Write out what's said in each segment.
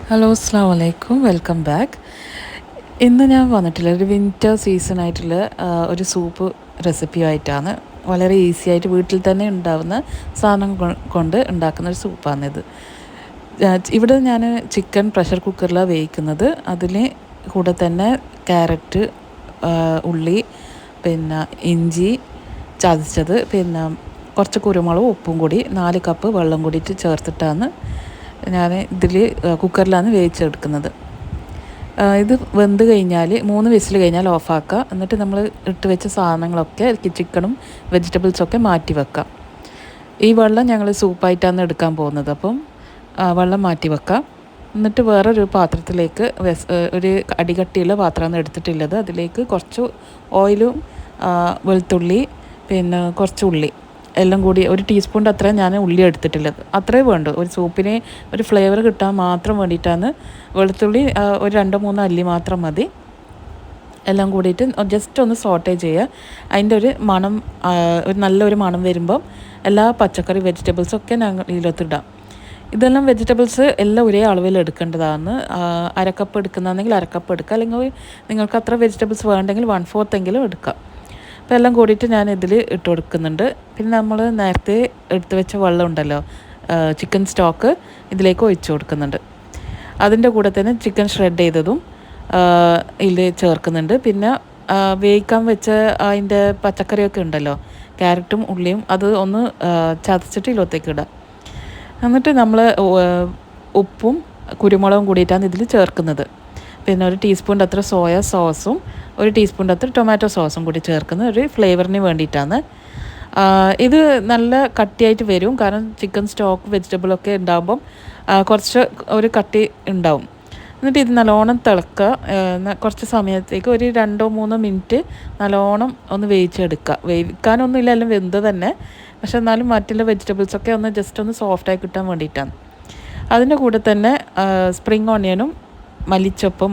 Hello അസ്സാം വലൈക്കും welcome back. ഇന്ന് ഞാൻ വന്നിട്ടില്ല ഒരു വിൻ്റർ സീസണായിട്ടുള്ള ഒരു സൂപ്പ് റെസിപ്പിയായിട്ടാണ്. വളരെ ഈസി ആയിട്ട് വീട്ടിൽ തന്നെ ഉണ്ടാവുന്ന സാധനം കൊണ്ട് ഉണ്ടാക്കുന്ന ഒരു സൂപ്പാണിത്. ഇവിടെ ഞാൻ ചിക്കൻ പ്രഷർ കുക്കറിലാണ് വേവിക്കുന്നത്. അതിൽ കൂടെ തന്നെ ക്യാരറ്റ്, ഉള്ളി, പിന്നെ ഇഞ്ചി ചതച്ചത്, പിന്നെ കുറച്ച് കുരുമുളകും ഉപ്പും കൂടി 4 കപ്പ് വെള്ളം കൂടിയിട്ട് ചേർത്തിട്ടാണ് ഞാൻ ഇതിൽ കുക്കറിലാണ് വേവിച്ചെടുക്കുന്നത്. ഇത് വെന്ത് കഴിഞ്ഞാൽ 3 വിസിൽ കഴിഞ്ഞാൽ ഓഫാക്കുക. എന്നിട്ട് നമ്മൾ ഇട്ട് വെച്ച സാധനങ്ങളൊക്കെ ചിക്കനും വെജിറ്റബിൾസൊക്കെ മാറ്റി വെക്കാം. ഈ വെള്ളം ഞങ്ങൾ സൂപ്പായിട്ടാണ് എടുക്കാൻ പോകുന്നത്. അപ്പം വെള്ളം മാറ്റി വെക്കാം. എന്നിട്ട് വേറൊരു പാത്രത്തിലേക്ക് ഒരു അടികട്ടിയുള്ള പാത്രമാണ് എടുത്തിട്ടുള്ളത്. അതിലേക്ക് കുറച്ച് ഓയിലും വെളുത്തുള്ളി, പിന്നെ കുറച്ച് ഉള്ളി എല്ലാം കൂടി ഒരു ടീസ്പൂണിൻ്റെ അത്രയും ഞാൻ ഉള്ളി എടുത്തിട്ടുള്ളത്. അത്രേ വേണ്ടു. ഒരു സൂപ്പിന് ഒരു ഫ്ലേവർ കിട്ടാൻ മാത്രം വേണ്ടിയിട്ടാണ്. വെളുത്തുള്ളി ഒരു 2-3 അല്ലി മാത്രം മതി. എല്ലാം കൂടിയിട്ട് ജസ്റ്റ് ഒന്ന് സോട്ടേ ചെയ്യുക. അതിൻ്റെ ഒരു മണം, ഒരു നല്ലൊരു മണം വരുമ്പം എല്ലാ പച്ചക്കറി വെജിറ്റബിൾസൊക്കെ ഞങ്ങൾ ഇതിലോട്ടിടാം. ഇതെല്ലാം വെജിറ്റബിൾസ് എല്ലാം ഒരേ അളവിൽ എടുക്കേണ്ടതാണ്. അരക്കപ്പ് എടുക്കുന്നതാണെങ്കിൽ അരക്കപ്പ് എടുക്കുക, അല്ലെങ്കിൽ നിങ്ങൾക്ക് അത്ര വെജിറ്റബിൾസ് വേണ്ടെങ്കിൽ 1/4 എങ്കിലും എടുക്കാം. അപ്പോൾ എല്ലാം കൂടിയിട്ട് ഞാൻ ഇതിൽ ഇട്ട് കൊടുക്കുന്നുണ്ട്. പിന്നെ നമ്മൾ നേരത്തെ എടുത്ത് വെച്ച വെള്ളം ഉണ്ടല്ലോ, ചിക്കൻ സ്റ്റോക്ക്, ഇതിലേക്ക് ഒഴിച്ച് കൊടുക്കുന്നുണ്ട്. അതിൻ്റെ കൂടെ തന്നെ ചിക്കൻ ഷ്രെഡ് ചെയ്തതും ഇതിൽ ചേർക്കുന്നുണ്ട്. പിന്നെ വേവിക്കാൻ വെച്ച അതിൻ്റെ പച്ചക്കറിയൊക്കെ ഉണ്ടല്ലോ, ക്യാരറ്റും ഉള്ളിയും, അത് ഒന്ന് ചതച്ചിട്ട് ഇതിലൊത്തേക്ക് ഇടാം. എന്നിട്ട് നമ്മൾ ഉപ്പും കുരുമുളകും കൂടിയിട്ടാണ് ഇതിൽ ചേർക്കുന്നത്. പിന്നെ ഒരു ടീസ്പൂണിൻ്റെ അത്ര സോയ സോസും ഒരു ടീസ്പൂണിൻ്റെ അത്ര ടൊമാറ്റോ സോസും കൂടി ചേർക്കുന്നത് ഒരു ഫ്ലേവറിന് വേണ്ടിയിട്ടാണ്. ഇത് നല്ല കട്ടിയായിട്ട് വരും, കാരണം ചിക്കൻ സ്റ്റോക്ക് വെജിറ്റബിളൊക്കെ ഉണ്ടാകുമ്പം കുറച്ച് ഒരു കട്ടി ഉണ്ടാവും. എന്നിട്ട് ഇത് നല്ലോണം തിളക്കുക. കുറച്ച് സമയത്തേക്ക് ഒരു 2-3 മിനിറ്റ് നല്ലോണം ഒന്ന് വേവിച്ചെടുക്കുക. വേവിക്കാനൊന്നുമില്ല, എല്ലാം വെന്ത് തന്നെ. പക്ഷെ എന്നാലും മറ്റുള്ള വെജിറ്റബിൾസൊക്കെ ഒന്ന് ജസ്റ്റ് ഒന്ന് സോഫ്റ്റായി കിട്ടാൻ വേണ്ടിയിട്ടാണ്. അതിൻ്റെ കൂടെ തന്നെ സ്പ്രിങ് ഓണിയനും മല്ലിച്ചപ്പും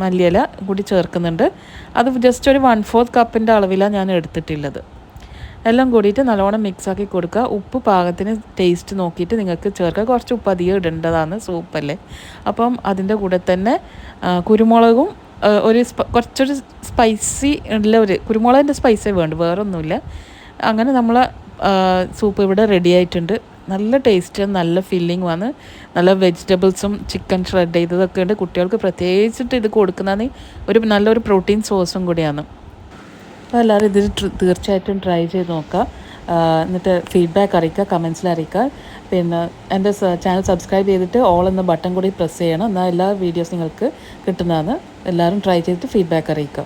മല്ലിയില കൂടി ചേർക്കുന്നുണ്ട്. അത് ജസ്റ്റ് ഒരു 1/4 കപ്പിൻ്റെ അളവിലാണ് ഞാൻ എടുത്തിട്ടുള്ളത്. എല്ലാം കൂടിയിട്ട് നല്ലോണം മിക്സാക്കി കൊടുക്കുക. ഉപ്പ് പാകത്തിന് ടേസ്റ്റ് നോക്കിയിട്ട് നിങ്ങൾക്ക് ചേർക്കുക. കുറച്ച് ഉപ്പ് അധികം ഇടേണ്ടതാണ്, സൂപ്പല്ലേ. അപ്പം അതിൻ്റെ കൂടെ തന്നെ കുരുമുളകും കുറച്ചൊരു സ്പൈസി ഉള്ള ഒരു കുരുമുളകിൻ്റെ സ്പൈസേ വേണ്ട, വേറൊന്നുമില്ല. അങ്ങനെ നമ്മൾ സൂപ്പ് ഇവിടെ റെഡി ആയിട്ടുണ്ട്. നല്ല ടേസ്റ്റ്, നല്ല ഫില്ലിങ് വന്ന്, നല്ല വെജിറ്റബിൾസും ചിക്കൻ ഷ്രെഡ് ചെയ്തതൊക്കെ ഉണ്ട്. കുട്ടികൾക്ക് പ്രത്യേകിച്ചിട്ട് ഇത് കൊടുക്കുന്നതാണ് നല്ലൊരു പ്രോട്ടീൻ സോഴ്സും കൂടിയാണ്. അപ്പോൾ എല്ലാവരും ഇതിൽ തീർച്ചയായിട്ടും ട്രൈ ചെയ്ത് നോക്കുക. എന്നിട്ട് ഫീഡ്ബാക്ക് അറിയിക്കുക, കമൻസിൽ അറിയിക്കുക. പിന്നെ എൻ്റെ ചാനൽ സബ്സ്ക്രൈബ് ചെയ്തിട്ട് ഓൾ എന്ന ബട്ടൺ കൂടി പ്രസ് ചെയ്യണം. എന്നാൽ എല്ലാ വീഡിയോസ് നിങ്ങൾക്ക് കിട്ടുന്നതാണ്. എല്ലാവരും ട്രൈ ചെയ്തിട്ട് ഫീഡ്ബാക്ക് അറിയിക്കുക.